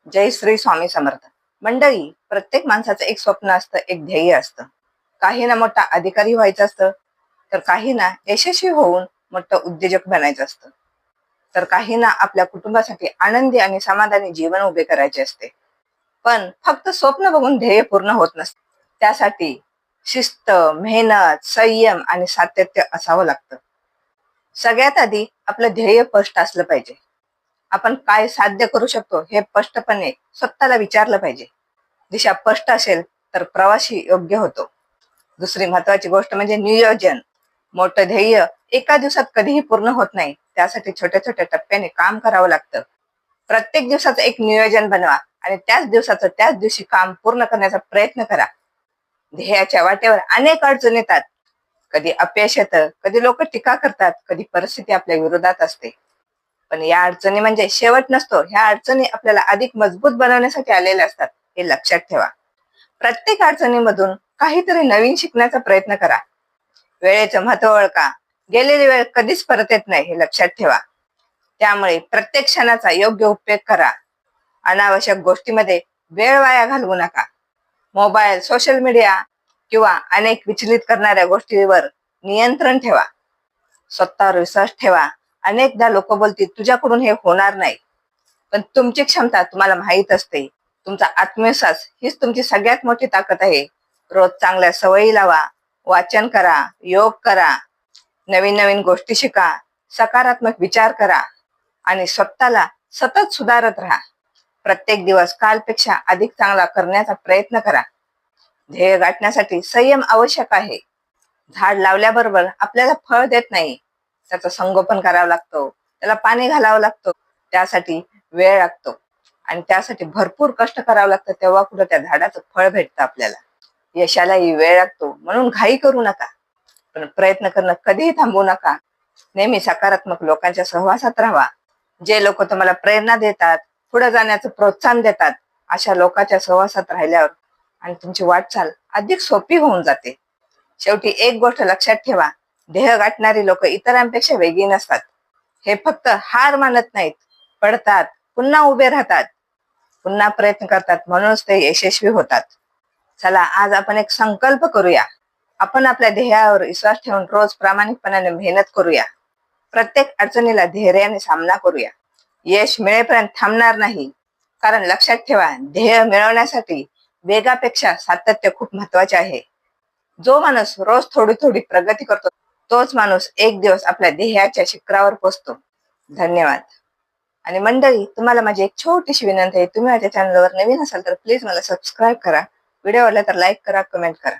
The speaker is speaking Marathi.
जय श्री स्वामी समर्थ. मंडळी, प्रत्येक माणसाचं एक स्वप्न असतं, एक ध्येय असतं. काहींना मोठा अधिकारी व्हायचं असतं, तर काहींना यशस्वी होऊन मोठं उद्योजक बनायचं असतं, तर काहींना आपल्या कुटुंबासाठी आनंदी आणि समाधानी जीवन उभे करायचे असते. पण फक्त स्वप्न बघून ध्येय पूर्ण होत नसते. त्यासाठी शिस्त, मेहनत, संयम आणि सातत्य असावं लागतं. सगळ्यात आधी आपलं ध्येय स्पष्ट असलं पाहिजे. आपण काय साध्य करू शकतो हे स्पष्टपणे स्वतःला विचारलं पाहिजे. दिशा स्पष्ट असेल तर प्रवासही योग्य होतो. दुसरी महत्वाची गोष्ट म्हणजे नियोजन. मोठं ध्येय एका दिवसात कधीही पूर्ण होत नाही. त्यासाठी छोट्या छोट्या टप्प्याने काम करावं लागतं. प्रत्येक दिवसाचं एक नियोजन बनवा आणि त्याच दिवसाचं त्याच दिवशी काम पूर्ण करण्याचा प्रयत्न करा. ध्येयाच्या वाटेवर अनेक अडचणी येतात. कधी अपयश येतं, कधी लोक टीका करतात, कधी परिस्थिती आपल्या विरोधात असते. पण या अडचणी म्हणजे शेवट नसतो. ह्या अडचणी आपल्याला अधिक मजबूत बनवण्यासाठी आलेल्या असतात, हे लक्षात ठेवा. प्रत्येक अडचणीमधून काहीतरी नवीन शिकण्याचा प्रयत्न करा. वेळेचं महत्व ओळखा. गेलेली वेळ कधीच परत येत नाही, हे लक्षात ठेवा. त्यामुळे प्रत्येक क्षणाचा योग्य उपयोग करा. अनावश्यक गोष्टीमध्ये वेळ वाया घालवू नका. मोबाईल, सोशल मीडिया किंवा अनेक विचलित करणाऱ्या गोष्टीवर नियंत्रण ठेवा. स्वतःवर विश्वास ठेवा. अनेकदा लोक बोलतील तुझ्याकडून हे होणार नाही, पण तुमची क्षमता तुम्हाला माहीत असते. तुमचा आत्मविश्वास हीच तुमची सगळ्यात मोठी ताकद आहे. रोज चांगल्या सवयी लावा, वाचन करा, योग करा, नवीन नवीन गोष्टी शिका, सकारात्मक विचार करा आणि स्वतःला सतत सुधारत राहा. प्रत्येक दिवस कालपेक्षा अधिक चांगला करण्याचा प्रयत्न करा. ध्येय गाठण्यासाठी संयम आवश्यक आहे. झाड लावल्याबरोबर आपल्याला फळ देत नाही, त्याचं संगोपन करावं लागतं, त्याला पाणी घालावं लागतं, त्यासाठी वेळ लागतो आणि त्यासाठी भरपूर कष्ट करावं लागतं. तेव्हा कुठं त्या झाडाचं फळ भेटतं आपल्याला. यशालाही वेळ लागतो, म्हणून घाई करू नका, पण प्रयत्न करणं कधीही थांबवू नका. नेहमी सकारात्मक लोकांच्या सहवासात राहा. जे लोक तुम्हाला प्रेरणा देतात, पुढे जाण्याचं प्रोत्साहन देतात, अशा लोकांच्या सहवासात राहिल्यावर आणि तुमची वाटचाल अधिक सोपी होऊन जाते. शेवटी एक गोष्ट लक्षात ठेवा, ध्येय गाठणारी लोक इतरांपेक्षा वेगळी नसतात. हे फक्त हार मानत नाहीत, पडतात, पुन्हा उभे राहतात, पुन्हा प्रयत्न करतात, म्हणूनच ते यशस्वी होतात. चला, आज आपण एक संकल्प करूया. आपण आपल्या ध्येयावर विश्वास ठेवून रोज प्रामाणिकपणाने मेहनत करूया. प्रत्येक अडचणीला धैर्याने सामना करूया. यश मिळेपर्यंत थांबणार नाही, कारण लक्षात ठेवा, ध्येय मिळवण्यासाठी वेगापेक्षा सातत्य खूप महत्वाचे आहे. जो माणूस रोज थोडी थोडी प्रगती करतो, तोच माणूस एक दिवस आपल्या ध्येयाच्या शिखरावर पोहोचतो. धन्यवाद. आणि मंडळी, तुम्हाला माझी एक छोटीशी विनंती आहे. तुम्ही माझ्या चॅनलवर नवीन असाल तर प्लीज मला सबस्क्राईब करा. व्हिडिओ आवडला तर लाईक करा, कमेंट करा.